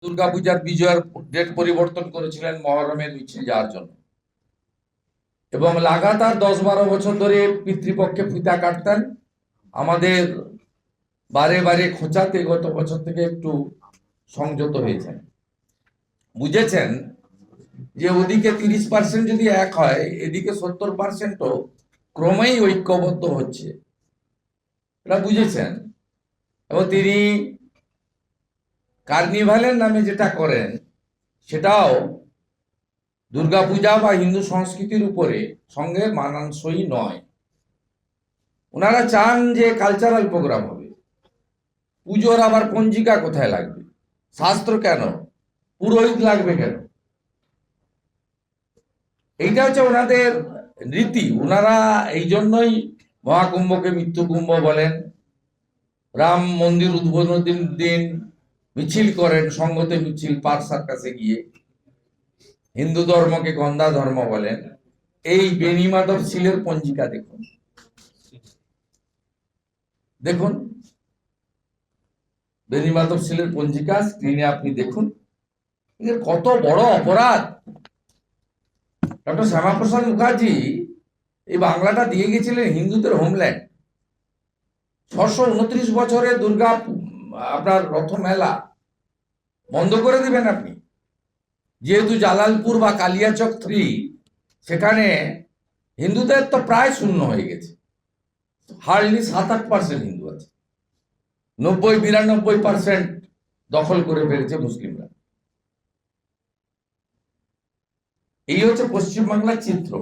দুর্গাপূজার বিজয়ের ডেট পরিবর্তন করেছিলেন মহরমের মিছিল যাওয়ার জন্য, এবং লাগাতার 10-12 বছর ধরে পিতৃপক্ষে ফিতা কাটতেন। আমাদের বারে বারে খোঁচাতে গত বছর থেকে একটু সংযত হয়েছেন, বুঝেছেন যে ওদিকে 30% যদি এক হয়, এদিকে 70%ও ক্রমেই ঐক্যবদ্ধ হচ্ছে, এটা বুঝেছেন। এবং তিনি কার্নিভালের নামে যেটা করেন সেটাও দুর্গাপূজা বা হিন্দু সংস্কৃতির উপরে সঙ্গে মানানসই নয়। ওনারা চান যে কালচারাল প্রোগ্রাম হবে, পুজোর আবার পঞ্জিকা কোথায় লাগবে, শাস্ত্র কেন, পুরোহিত লাগবে কেন? এইটা হচ্ছে ওনাদের রীতি। ওনারা এই জন্যই মহাকুম্ভকে মৃত্যু কুম্ভ বলেন, রাম মন্দির উদ্বোধনের দিন মিছিল করেন, সঙ্গতে মিছিল, পার্ক সার্কাসে গিয়ে। হিন্দু ধর্মকে গন্ধা ধর্ম বলেন। এই বেনি মাধব শীলের পঞ্জিকা দেখুন, দেখুন বেনি মাধব শীলের পঞ্জিকা স্ক্রিনে আপনি দেখুন। এর কত বড় অপরাধ! ডক্টর শ্যামাপ্রসাদ মুখার্জি এই বাংলাটা দিয়ে গেছিলেন হিন্দুদের হোমল্যান্ড। 629 বছরে দুর্গা আপনার রথ মেলা বন্ধ করে দিবেন আপনি? যেহেতু জালালপুর বা কালিয়াচক 3 সেখানে হিন্দুদের তো প্রায় শূন্য হয়ে গেছে, হার্ডলি 7-8% হিন্দু আছে, 90-92% দখল করে ফেলেছে মুসলিমরা। এই হচ্ছে পশ্চিমবাংলার চিত্র।